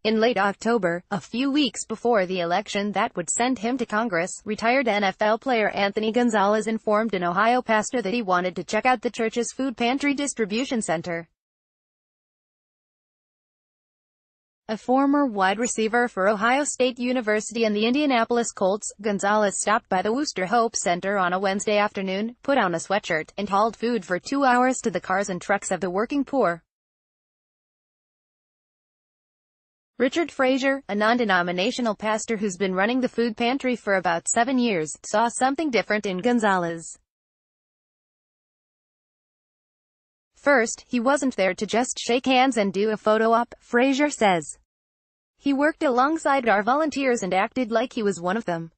In late October, a few weeks before the election that would send him to Congress, retired NFL player Anthony Gonzalez informed an Ohio pastor that he wanted to check out the church's food pantry distribution center. A former wide receiver for Ohio State University and the Indianapolis Colts, Gonzalez stopped by the Wooster Hope Center on a Wednesday afternoon, put on a sweatshirt, and hauled food for 2 hours to the cars and trucks of the working poor. Richard Frazier, a non-denominational pastor who's been running the food pantry for about 7 years, saw something different in Gonzalez. First, he wasn't there to just shake hands and do a photo op, Frazier says. He worked alongside our volunteers and acted like he was one of them.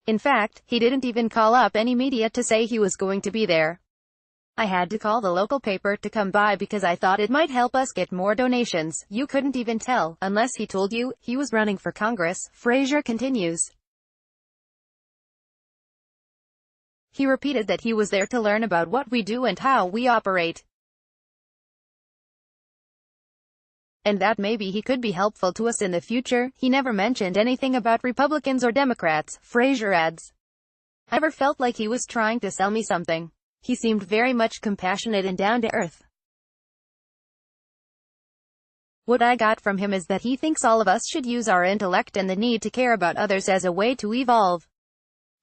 In fact, he didn't even call up any media to say he was going to be there. I had to call the local paper to come by because I thought it might help us get more donations. You couldn't even tell, unless he told you, he was running for Congress, Frazier continues. He repeated that he was there to learn about what we do and how we operate. And that maybe he could be helpful to us in the future. He never mentioned anything about Republicans or Democrats, Frazier adds. I never felt like he was trying to sell me something. He seemed very much compassionate and down to earth. What I got from him is that he thinks all of us should use our intellect and the need to care about others as a way to evolve.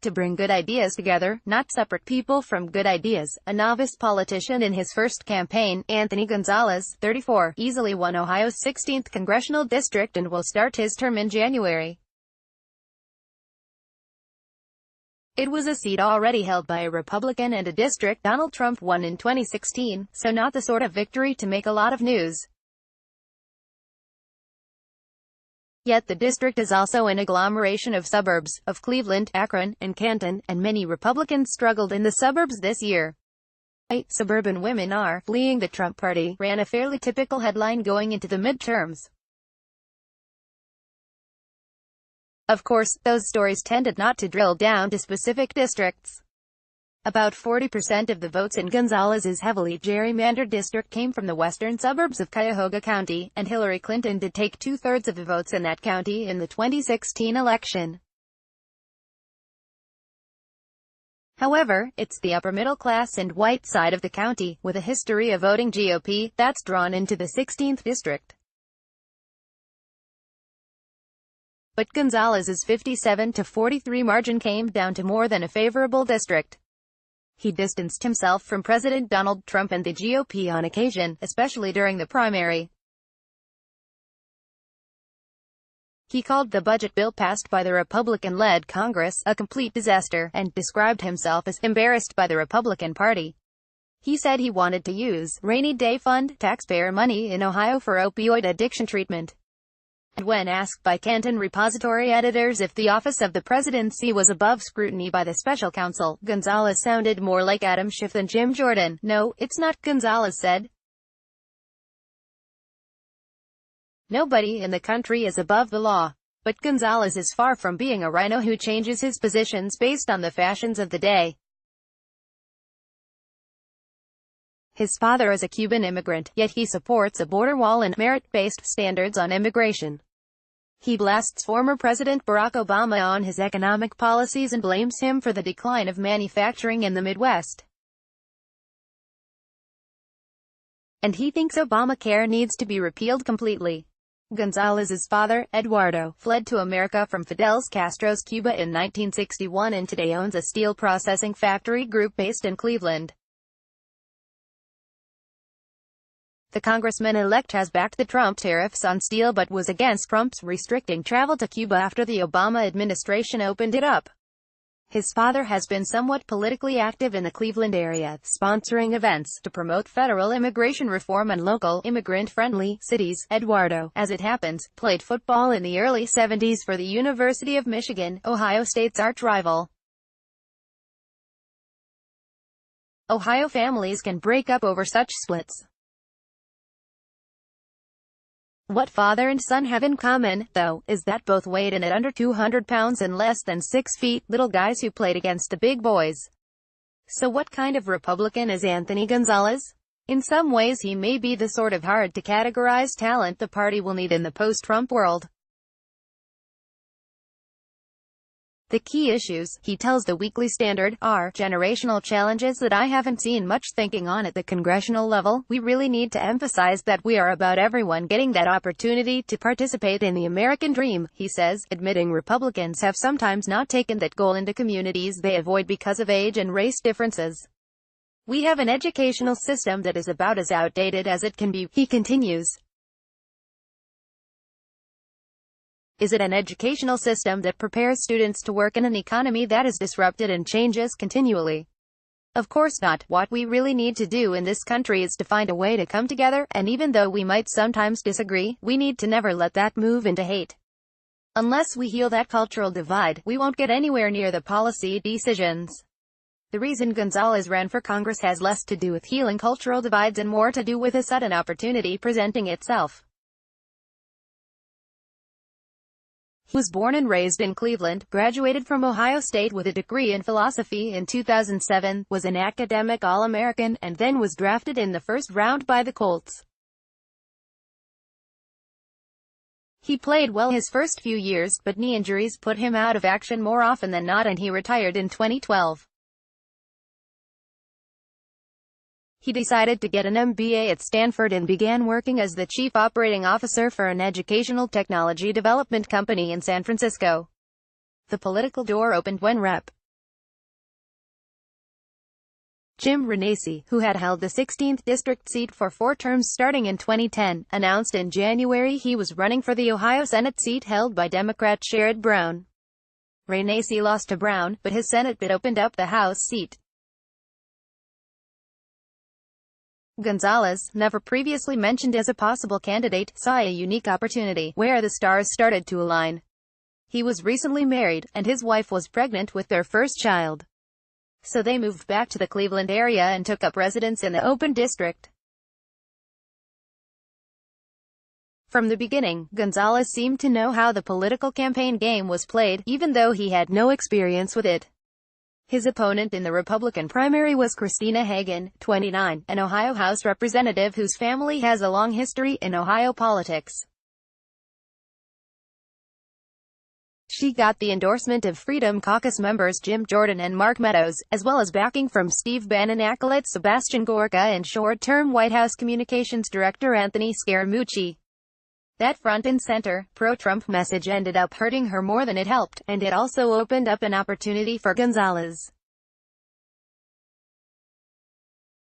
To bring good ideas together, not separate people from good ideas. A novice politician in his first campaign, Anthony Gonzalez, 34, easily won Ohio's 16th congressional district and will start his term in January. It was a seat already held by a Republican and a district Donald Trump won in 2016, so not the sort of victory to make a lot of news. Yet the district is also an agglomeration of suburbs, of Cleveland, Akron, and Canton, and many Republicans struggled in the suburbs this year. Suburban women are fleeing the Trump party, ran a fairly typical headline going into the midterms. Of course, those stories tended not to drill down to specific districts. About 40% of the votes in Gonzalez's heavily gerrymandered district came from the western suburbs of Cuyahoga County, and Hillary Clinton did take 2/3 of the votes in that county in the 2016 election. However, it's the upper middle class and white side of the county, with a history of voting GOP, that's drawn into the 16th district. But Gonzalez's 57-43 margin came down to more than a favorable district. He distanced himself from President Donald Trump and the GOP on occasion, especially during the primary. He called the budget bill passed by the Republican-led Congress a complete disaster, and described himself as embarrassed by the Republican Party. He said he wanted to use rainy day fund taxpayer money in Ohio for opioid addiction treatment. And when asked by Canton Repository editors if the office of the presidency was above scrutiny by the special counsel, Gonzalez sounded more like Adam Schiff than Jim Jordan. No, it's not, Gonzalez said. Nobody in the country is above the law. But Gonzalez is far from being a rhino who changes his positions based on the fashions of the day. His father is a Cuban immigrant, yet he supports a border wall and merit-based standards on immigration. He blasts former President Barack Obama on his economic policies and blames him for the decline of manufacturing in the Midwest. And he thinks Obamacare needs to be repealed completely. Gonzalez's father, Eduardo, fled to America from Fidel Castro's Cuba in 1961 and today owns a steel processing factory group based in Cleveland. The congressman-elect has backed the Trump tariffs on steel but was against Trump's restricting travel to Cuba after the Obama administration opened it up. His father has been somewhat politically active in the Cleveland area, sponsoring events to promote federal immigration reform and local, immigrant-friendly cities. Eduardo, as it happens, played football in the early 70s for the University of Michigan, Ohio State's arch-rival. Ohio families can break up over such splits. What father and son have in common, though, is that both weighed in at under 200 pounds and less than 6 feet, little guys who played against the big boys. So what kind of Republican is Anthony Gonzalez? In some ways he may be the sort of hard-to-categorize talent the party will need in the post-Trump world. The key issues, he tells the Weekly Standard, are generational challenges that I haven't seen much thinking on at the congressional level. We really need to emphasize that we are about everyone getting that opportunity to participate in the American dream, he says, admitting Republicans have sometimes not taken that goal into communities they avoid because of age and race differences. We have an educational system that is about as outdated as it can be, he continues. Is it an educational system that prepares students to work in an economy that is disrupted and changes continually? Of course not. What we really need to do in this country is to find a way to come together, and even though we might sometimes disagree, we need to never let that move into hate. Unless we heal that cultural divide, we won't get anywhere near the policy decisions. The reason Gonzalez ran for Congress has less to do with healing cultural divides and more to do with a sudden opportunity presenting itself. He was born and raised in Cleveland, graduated from Ohio State with a degree in philosophy in 2007, was an academic All-American, and then was drafted in the first round by the Colts. He played well his first few years, but knee injuries put him out of action more often than not, and he retired in 2012. He decided to get an MBA at Stanford and began working as the chief operating officer for an educational technology development company in San Francisco. The political door opened when Rep. Jim Renacci, who had held the 16th district seat for 4 terms starting in 2010, announced in January he was running for the Ohio Senate seat held by Democrat Sherrod Brown. Renacci lost to Brown, but his Senate bid opened up the House seat. Gonzalez, never previously mentioned as a possible candidate, saw a unique opportunity, where the stars started to align. He was recently married, and his wife was pregnant with their first child. So they moved back to the Cleveland area and took up residence in the open district. From the beginning, Gonzalez seemed to know how the political campaign game was played, even though he had no experience with it. His opponent in the Republican primary was Christina Hagan, 29, an Ohio House representative whose family has a long history in Ohio politics. She got the endorsement of Freedom Caucus members Jim Jordan and Mark Meadows, as well as backing from Steve Bannon acolyte Sebastian Gorka and short-term White House Communications Director Anthony Scaramucci. That front and center, pro-Trump message ended up hurting her more than it helped, and it also opened up an opportunity for Gonzalez.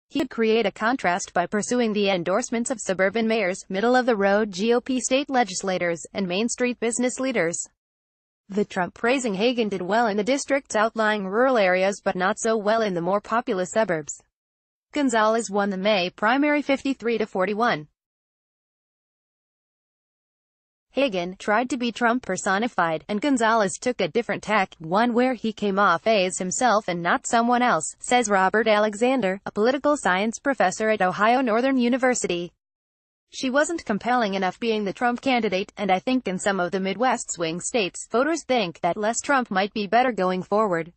He could create a contrast by pursuing the endorsements of suburban mayors, middle-of-the-road GOP state legislators, and Main Street business leaders. The Trump-praising Hagan did well in the district's outlying rural areas but not so well in the more populous suburbs. Gonzalez won the May primary 53-41. Hagan tried to be Trump personified, and Gonzalez took a different tack, one where he came off as himself and not someone else, says Robert Alexander, a political science professor at Ohio Northern University. She wasn't compelling enough being the Trump candidate, and I think in some of the Midwest swing states, voters think that less Trump might be better going forward.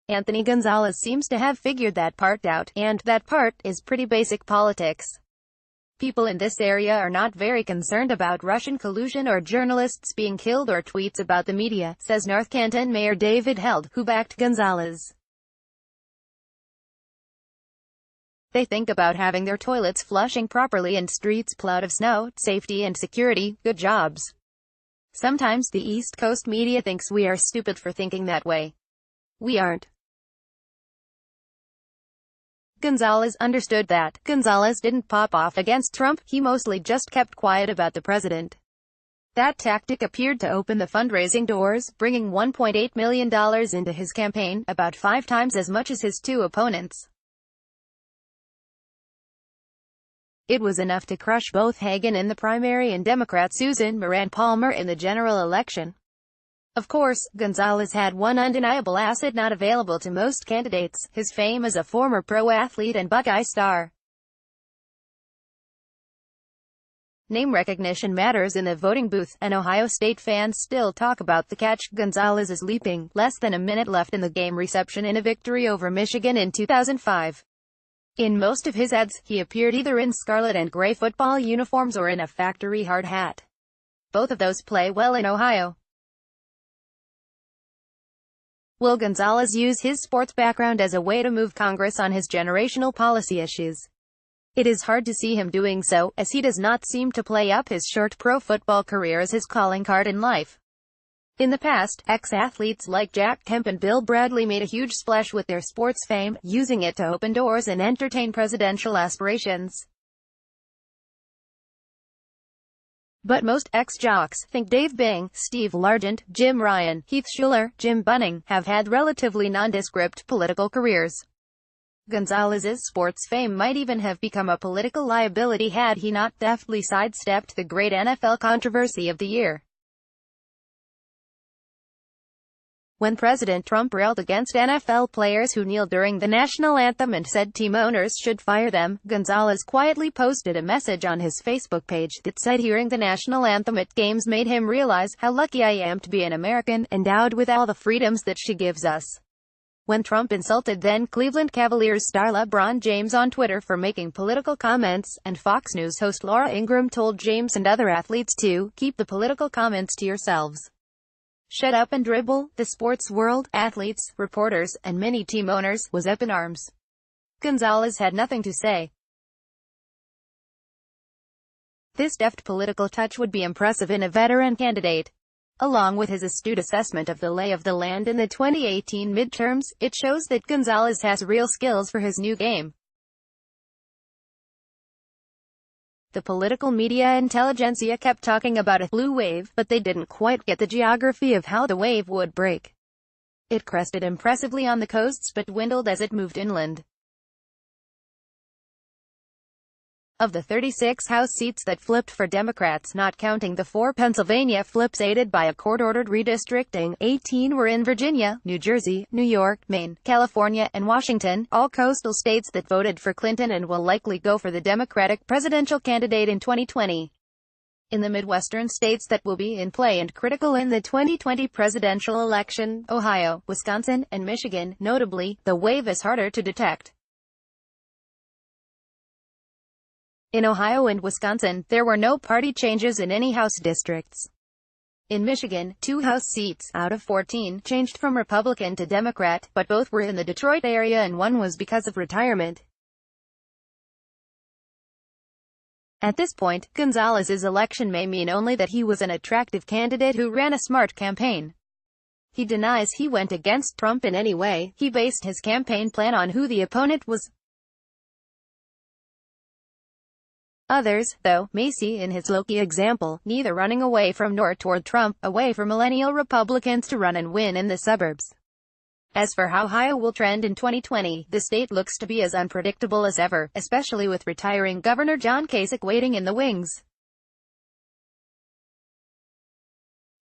Anthony Gonzalez seems to have figured that part out, and that part is pretty basic politics. People in this area are not very concerned about Russian collusion or journalists being killed or tweets about the media, says North Canton Mayor David Held, who backed Gonzalez. They think about having their toilets flushing properly and streets plowed of snow, safety and security, good jobs. Sometimes the East Coast media thinks we are stupid for thinking that way. We aren't. Gonzalez understood that. Gonzalez didn't pop off against Trump, he mostly just kept quiet about the president. That tactic appeared to open the fundraising doors, bringing $1.8 million into his campaign, about 5 times as much as his 2 opponents. It was enough to crush both Hagan in the primary and Democrat Susan Moran Palmer in the general election. Of course, Gonzalez had one undeniable asset not available to most candidates, his fame as a former pro athlete and Buckeye star. Name recognition matters in the voting booth, and Ohio State fans still talk about the catch Gonzalez is leaping. Less than a minute left in the game reception in a victory over Michigan in 2005. In most of his ads, he appeared either in scarlet and gray football uniforms or in a factory hard hat. Both of those play well in Ohio. Will Gonzalez use his sports background as a way to move Congress on his generational policy issues? It is hard to see him doing so, as he does not seem to play up his short pro football career as his calling card in life. In the past, ex-athletes like Jack Kemp and Bill Bradley made a huge splash with their sports fame, using it to open doors and entertain presidential aspirations. But most ex-jocks, think Dave Bing, Steve Largent, Jim Ryan, Heath Schuler, Jim Bunning, have had relatively nondescript political careers. Gonzalez's sports fame might even have become a political liability had he not deftly sidestepped the great NFL controversy of the year. When President Trump railed against NFL players who kneeled during the national anthem and said team owners should fire them, Gonzalez quietly posted a message on his Facebook page that said hearing the national anthem at games made him realize how lucky I am to be an American, endowed with all the freedoms that she gives us. When Trump insulted then Cleveland Cavaliers star LeBron James on Twitter for making political comments, and Fox News host Laura Ingraham told James and other athletes to keep the political comments to yourselves. Shut up and dribble, the sports world, athletes, reporters, and many team owners, was up in arms. Gonzalez had nothing to say. This deft political touch would be impressive in a veteran candidate. Along with his astute assessment of the lay of the land in the 2018 midterms, it shows that Gonzalez has real skills for his new game. The political media intelligentsia kept talking about a blue wave, but they didn't quite get the geography of how the wave would break. It crested impressively on the coasts but dwindled as it moved inland. Of the 36 House seats that flipped for Democrats, not counting the 4 Pennsylvania flips aided by a court-ordered redistricting, 18 were in Virginia, New Jersey, New York, Maine, California, and Washington, all coastal states that voted for Clinton and will likely go for the Democratic presidential candidate in 2020. In the Midwestern states that will be in play and critical in the 2020 presidential election, Ohio, Wisconsin, and Michigan, notably, the wave is harder to detect. In Ohio and Wisconsin, there were no party changes in any House districts. In Michigan, 2 House seats, out of 14, changed from Republican to Democrat, but both were in the Detroit area and one was because of retirement. At this point, Gonzalez's election may mean only that he was an attractive candidate who ran a smart campaign. He denies he went against Trump in any way. He based his campaign plan on who the opponent was. Others, though, may see in his Loki example, neither running away from nor toward Trump, a way for millennial Republicans to run and win in the suburbs. As for how Ohio will trend in 2020, the state looks to be as unpredictable as ever, especially with retiring Governor John Kasich waiting in the wings.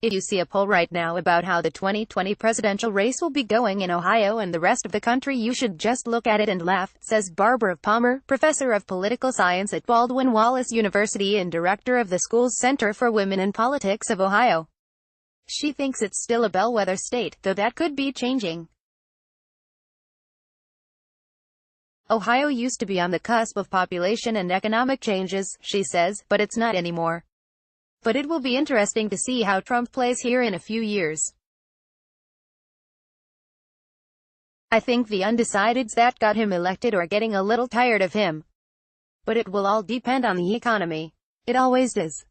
If you see a poll right now about how the 2020 presidential race will be going in Ohio and the rest of the country, you should just look at it and laugh, says Barbara Palmer, professor of political science at Baldwin Wallace University and director of the school's Center for Women in Politics of Ohio. She thinks it's still a bellwether state, though that could be changing. Ohio used to be on the cusp of population and economic changes, she says, but it's not anymore. But it will be interesting to see how Trump plays here in a few years. I think the undecideds that got him elected are getting a little tired of him. But it will all depend on the economy. It always is.